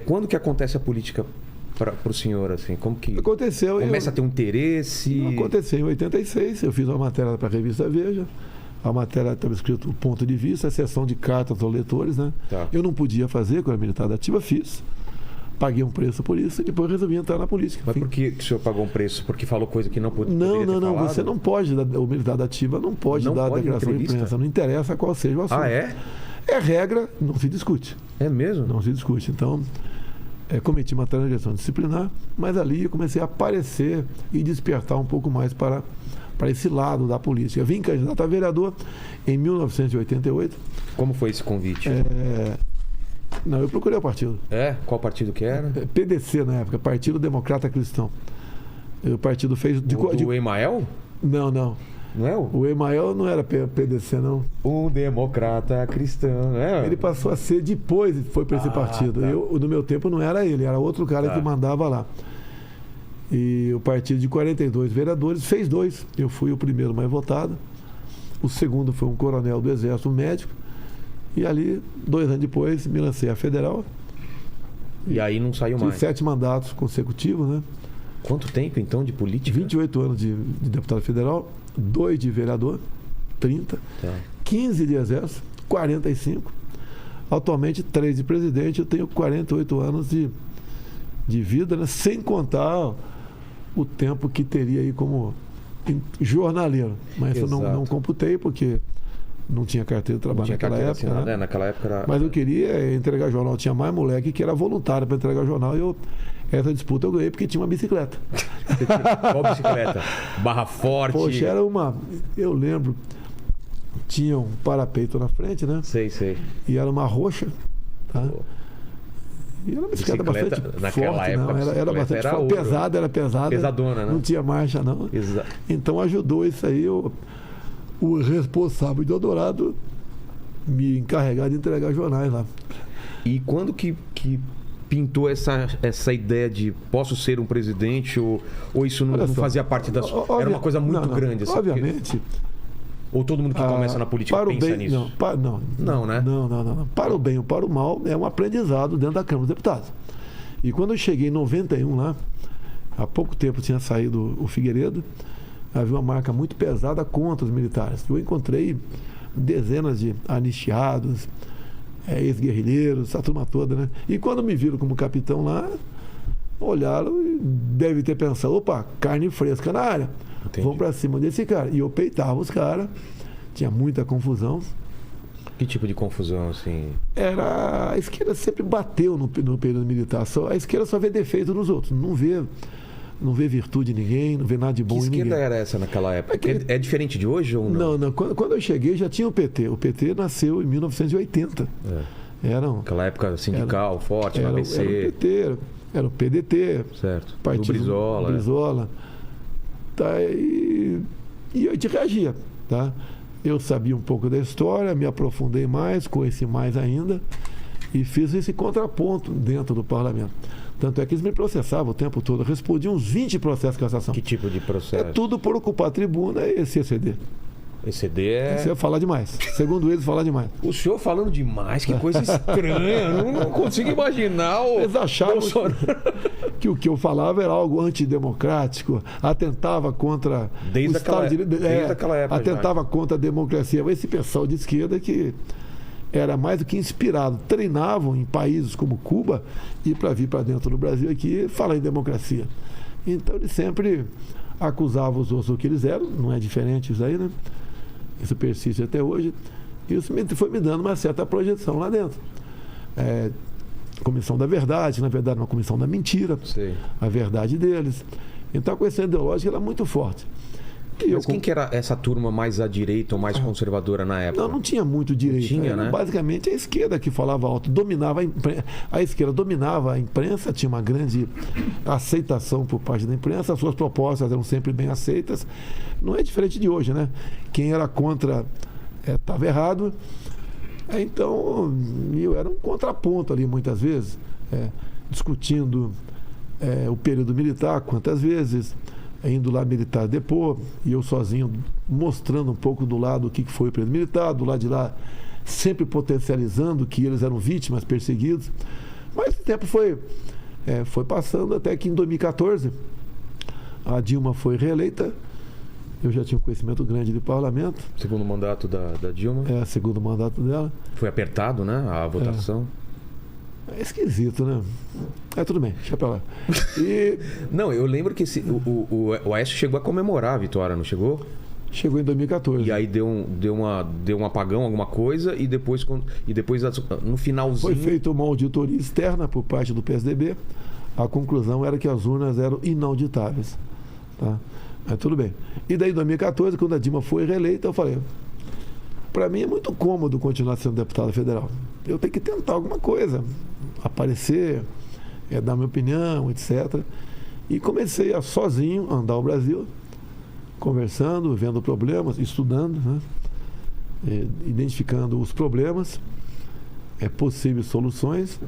Quando que acontece a política para o senhor, assim? Como que aconteceu? Começa a ter um interesse? Aconteceu em 86, eu fiz uma matéria para a revista Veja. A matéria estava escrito o ponto de vista, a sessão de cartas aos leitores, né? Tá. Eu não podia fazer, quando era militar da ativa, fiz. Paguei um preço por isso e depois resolvi entrar na política. Mas por que o senhor pagou um preço? Porque falou coisa que não podia Não, ter falado? você não pode, o militar da ativa não pode dar declaração de imprensa, não interessa qual seja o assunto. Ah, é? É regra, não se discute. É mesmo? Não se discute. Então, cometi uma transgressão disciplinar, mas ali eu comecei a aparecer e despertar um pouco mais para esse lado da política. Vim candidato a vereador em 1988. Como foi esse convite? Não, eu procurei o partido. Qual partido que era? PDC na época, Partido Democrata Cristão. O partido fez... Do Emael? Não. Não é o? O Emael não era PDC, não. Um democrata cristão, né? Ele passou a ser depois, foi para esse partido. Tá. No meu tempo não era ele, era outro cara que mandava lá. E o partido de 42 vereadores fez 2. Eu fui o primeiro mais votado. O segundo foi um coronel do Exército, um médico. E ali, 2 anos depois, me lancei à federal. E aí não saiu mais. Tive 7 mandatos consecutivos, né? Quanto tempo, então, de política? 28 anos de deputado federal, 2 de vereador, 30, Tá. 15 de exército, 45. Atualmente, 3 de presidente. Eu tenho 48 anos de vida, né? Sem contar o tempo que teria aí como jornaleiro. Mas eu não computei, porque não tinha carteira de trabalho naquela época. Né? Naquela época era... Mas eu queria entregar jornal. Tinha mais moleque que era voluntário para entregar jornal. E essa disputa eu ganhei porque tinha uma bicicleta. Qual bicicleta? Barra Forte? Poxa, era uma... Eu lembro, tinha um parapeito na frente, né? Sei. E era uma roxa, tá? E era uma bicicleta bastante naquela forte, época, não. Era bastante forte. Pesada, era pesada. Pesadona, né? Não tinha marcha, não. Exato. Então ajudou isso aí. O responsável de Eldorado me encarregar de entregar jornais lá. E quando que pintou essa ideia de posso ser um presidente ou isso não fazia parte da sua... Era uma coisa muito grande. Assim, obviamente. Ou todo mundo que começa na política pensa nisso? Não, né? Não. Para o bem ou para o mal, é um aprendizado dentro da Câmara dos Deputados. E quando eu cheguei em 91 lá, há pouco tempo tinha saído o Figueiredo, havia uma marca muito pesada contra os militares. Eu encontrei dezenas de anistiados, ex-guerrilheiros, essa turma toda, né? E quando me viram como capitão lá, olharam e devem ter pensado, opa, carne fresca na área. Entendi. Vamos para cima desse cara. E eu peitava os caras, tinha muita confusão. Que tipo de confusão, assim? A esquerda sempre bateu no período militar. A esquerda só vê defeito nos outros, não vê virtude em ninguém, não vê nada de bom em ninguém. Que esquerda era essa naquela época? É diferente de hoje ou não? Não. Quando eu cheguei já tinha o PT. O PT nasceu em 1980. Aquela época sindical, forte, no ABC. Era o PT, era o PDT. Certo. Partido do Brizola. Tá, e a gente reagia. Tá? Eu sabia um pouco da história, me aprofundei mais, conheci mais ainda e fiz esse contraponto dentro do parlamento. Tanto é que eles me processavam o tempo todo. Eu respondi uns 20 processos de cassação. Que tipo de processo? É tudo por ocupar a tribuna e esse exceder. Exceder é... Você fala demais. Segundo eles, fala demais. O senhor falando demais, que coisa estranha. Eu não consigo imaginar o... Eles achavam que o que eu falava era algo antidemocrático, atentava contra desde aquela época. Atentava contra a democracia. Esse pessoal de esquerda que era mais do que inspirado. Treinavam em países como Cuba e para vir para dentro do Brasil aqui falar em democracia. Então eles sempre acusavam os outros do que eles eram. Não é diferente isso aí, né? Isso persiste até hoje. Isso foi me dando uma certa projeção lá dentro. Comissão da verdade, na verdade, uma comissão da mentira. Sei. A verdade deles. Então a questão ideológica era muito forte. Mas quem que era essa turma mais à direita ou mais conservadora na época? Não tinha muito direito. Tinha, né? Basicamente a esquerda que falava alto, dominava a esquerda dominava a imprensa, tinha uma grande aceitação por parte da imprensa, as suas propostas eram sempre bem aceitas. Não é diferente de hoje, né? Quem era contra estava errado. Então, eu era um contraponto ali muitas vezes, discutindo o período militar, quantas vezes, indo lá militar depor, e eu sozinho mostrando um pouco do lado o que foi o período militar, do lado de lá sempre potencializando que eles eram vítimas, perseguidos. Mas o tempo foi passando até que em 2014 a Dilma foi reeleita. Eu já tinha um conhecimento grande de parlamento. Segundo mandato da Dilma? Segundo mandato dela. Foi apertado, né? A votação. É esquisito, né? Tudo bem, deixa pra lá. Não, eu lembro que o Aécio chegou a comemorar a vitória, não chegou? Chegou em 2014. E aí deu um apagão, alguma coisa, e depois no finalzinho... Foi feita uma auditoria externa por parte do PSDB. A conclusão era que as urnas eram inauditáveis. Tá? Mas tudo bem. E daí, em 2014, quando a Dilma foi reeleita, eu falei, para mim é muito cômodo continuar sendo deputado federal. Eu tenho que tentar alguma coisa, aparecer, dar minha opinião, etc. E comecei a sozinho andar o Brasil, conversando, vendo problemas, estudando, né? Identificando os problemas, possíveis soluções.